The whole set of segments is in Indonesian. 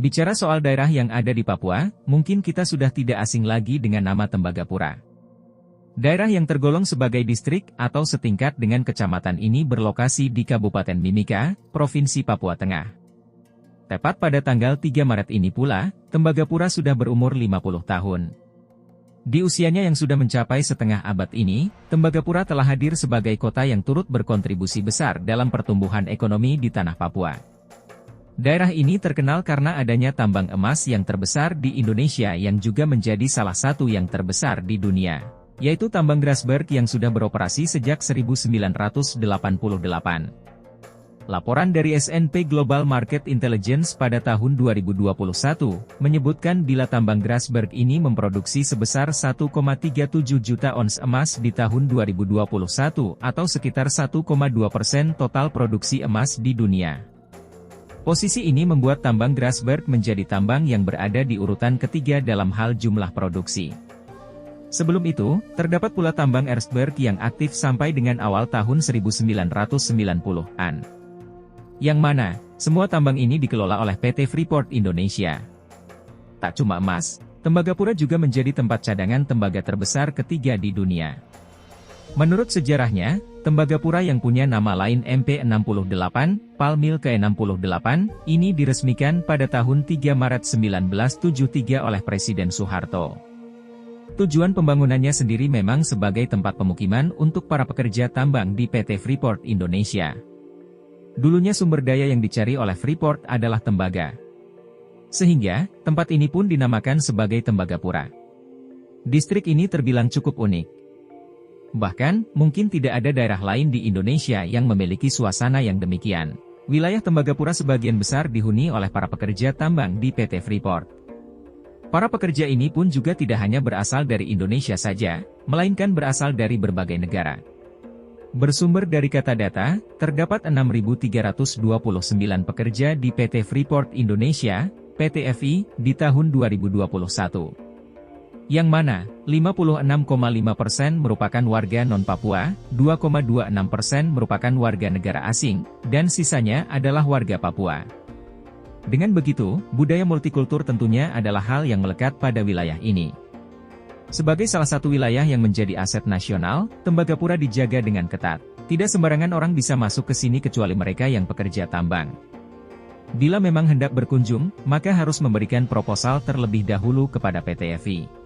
Bicara soal daerah yang ada di Papua, mungkin kita sudah tidak asing lagi dengan nama Tembagapura. Daerah yang tergolong sebagai distrik atau setingkat dengan kecamatan ini berlokasi di Kabupaten Mimika, Provinsi Papua Tengah. Tepat pada tanggal 3 Maret ini pula, Tembagapura sudah berumur 50 tahun. Di usianya yang sudah mencapai setengah abad ini, Tembagapura telah hadir sebagai kota yang turut berkontribusi besar dalam pertumbuhan ekonomi di tanah Papua. Daerah ini terkenal karena adanya tambang emas yang terbesar di Indonesia yang juga menjadi salah satu yang terbesar di dunia, yaitu tambang Grasberg yang sudah beroperasi sejak 1988. Laporan dari S&P Global Market Intelligence pada tahun 2021 menyebutkan bila tambang Grasberg ini memproduksi sebesar 1,37 juta ons emas di tahun 2021 atau sekitar 1,2% total produksi emas di dunia. Posisi ini membuat tambang Grasberg menjadi tambang yang berada di urutan ketiga dalam hal jumlah produksi. Sebelum itu, terdapat pula tambang Erstberg yang aktif sampai dengan awal tahun 1990-an. Yang mana, semua tambang ini dikelola oleh PT Freeport Indonesia. Tak cuma emas, Tembagapura juga menjadi tempat cadangan tembaga terbesar ketiga di dunia. Menurut sejarahnya, Tembagapura yang punya nama lain MP68, Palmil ke-68, ini diresmikan pada tahun 3 Maret 1973 oleh Presiden Soeharto. Tujuan pembangunannya sendiri memang sebagai tempat pemukiman untuk para pekerja tambang di PT Freeport Indonesia. Dulunya sumber daya yang dicari oleh Freeport adalah tembaga. Sehingga, tempat ini pun dinamakan sebagai Tembagapura. Distrik ini terbilang cukup unik. Bahkan, mungkin tidak ada daerah lain di Indonesia yang memiliki suasana yang demikian. Wilayah Tembagapura sebagian besar dihuni oleh para pekerja tambang di PT Freeport. Para pekerja ini pun juga tidak hanya berasal dari Indonesia saja, melainkan berasal dari berbagai negara. Bersumber dari kata data, terdapat 6.329 pekerja di PT Freeport Indonesia, PT FI, di tahun 2021. Yang mana, 56,5% merupakan warga non-Papua, 2,26% merupakan warga negara asing, dan sisanya adalah warga Papua. Dengan begitu, budaya multikultur tentunya adalah hal yang melekat pada wilayah ini. Sebagai salah satu wilayah yang menjadi aset nasional, Tembagapura dijaga dengan ketat. Tidak sembarangan orang bisa masuk ke sini kecuali mereka yang pekerja tambang. Bila memang hendak berkunjung, maka harus memberikan proposal terlebih dahulu kepada PT FI.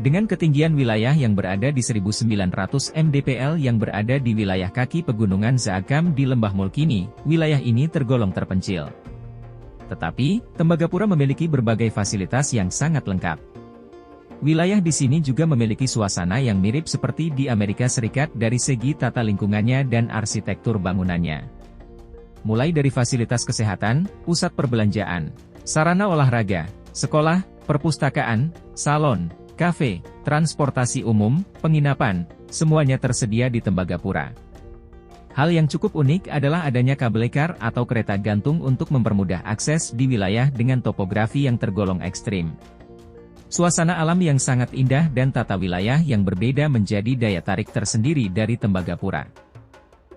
Dengan ketinggian wilayah yang berada di 1.900 mdpl yang berada di wilayah kaki pegunungan Zaakam di Lembah Mulkini, wilayah ini tergolong terpencil. Tetapi, Tembagapura memiliki berbagai fasilitas yang sangat lengkap. Wilayah di sini juga memiliki suasana yang mirip seperti di Amerika Serikat dari segi tata lingkungannya dan arsitektur bangunannya. Mulai dari fasilitas kesehatan, pusat perbelanjaan, sarana olahraga, sekolah, perpustakaan, salon, kafe, transportasi umum, penginapan, semuanya tersedia di Tembagapura. Hal yang cukup unik adalah adanya kabel kar atau kereta gantung untuk mempermudah akses di wilayah dengan topografi yang tergolong ekstrim. Suasana alam yang sangat indah dan tata wilayah yang berbeda menjadi daya tarik tersendiri dari Tembagapura.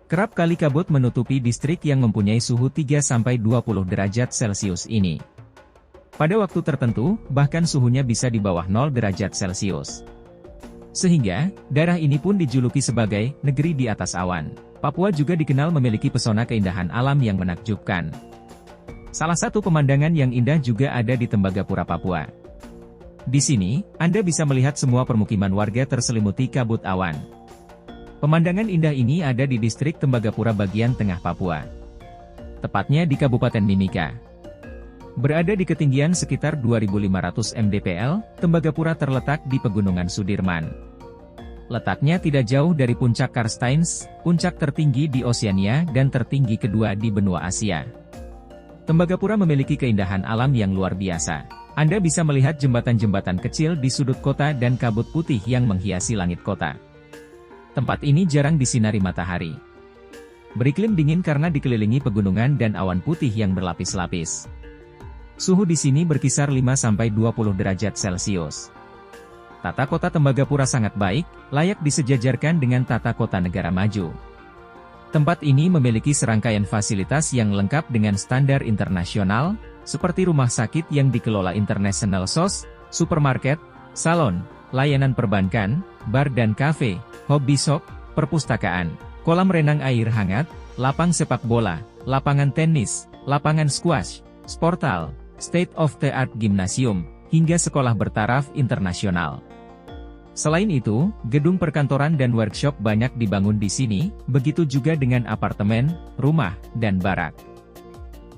Kerap kali kabut menutupi distrik yang mempunyai suhu 3-20 derajat Celcius ini. Pada waktu tertentu, bahkan suhunya bisa di bawah 0 derajat Celcius. Sehingga, daerah ini pun dijuluki sebagai negeri di atas awan. Papua juga dikenal memiliki pesona keindahan alam yang menakjubkan. Salah satu pemandangan yang indah juga ada di Tembagapura, Papua. Di sini, Anda bisa melihat semua permukiman warga terselimuti kabut awan. Pemandangan indah ini ada di distrik Tembagapura bagian tengah Papua. Tepatnya di Kabupaten Mimika. Berada di ketinggian sekitar 2.500 mdpl, Tembagapura terletak di Pegunungan Sudirman. Letaknya tidak jauh dari puncak Karstens, puncak tertinggi di Oseania dan tertinggi kedua di benua Asia. Tembagapura memiliki keindahan alam yang luar biasa. Anda bisa melihat jembatan-jembatan kecil di sudut kota dan kabut putih yang menghiasi langit kota. Tempat ini jarang disinari matahari. Beriklim dingin karena dikelilingi pegunungan dan awan putih yang berlapis-lapis. Suhu di sini berkisar 5-20 derajat Celcius. Tata kota Tembagapura sangat baik, layak disejajarkan dengan tata kota negara maju. Tempat ini memiliki serangkaian fasilitas yang lengkap dengan standar internasional, seperti rumah sakit yang dikelola International SOS, supermarket, salon, layanan perbankan, bar dan kafe, hobby shop, perpustakaan, kolam renang air hangat, lapang sepak bola, lapangan tenis, lapangan squash, sportal, state-of-the-art gimnasium, hingga sekolah bertaraf internasional. Selain itu, gedung perkantoran dan workshop banyak dibangun di sini, begitu juga dengan apartemen, rumah, dan barak.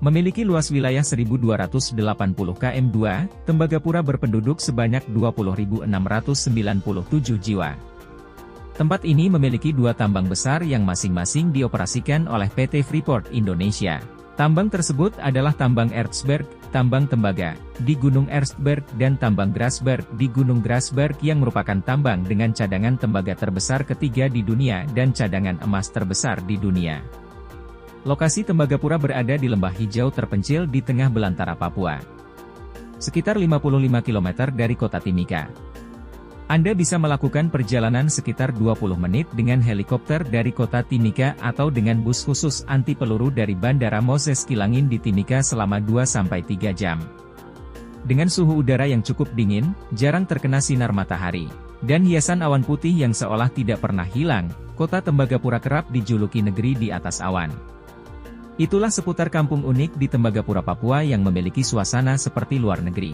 Memiliki luas wilayah 1.280 km², Tembagapura berpenduduk sebanyak 20.697 jiwa. Tempat ini memiliki 2 tambang besar yang masing-masing dioperasikan oleh PT Freeport Indonesia. Tambang tersebut adalah tambang Ertsberg, tambang tembaga, di Gunung Ertsberg dan tambang Grasberg di Gunung Grasberg yang merupakan tambang dengan cadangan tembaga terbesar ketiga di dunia dan cadangan emas terbesar di dunia. Lokasi Tembagapura berada di lembah hijau terpencil di tengah belantara Papua. Sekitar 55 km dari kota Timika. Anda bisa melakukan perjalanan sekitar 20 menit dengan helikopter dari kota Timika atau dengan bus khusus anti peluru dari Bandara Moses Kilangin di Timika selama 2-3 jam. Dengan suhu udara yang cukup dingin, jarang terkena sinar matahari, dan hiasan awan putih yang seolah tidak pernah hilang, kota Tembagapura kerap dijuluki negeri di atas awan. Itulah seputar kampung unik di Tembagapura, Papua yang memiliki suasana seperti luar negeri.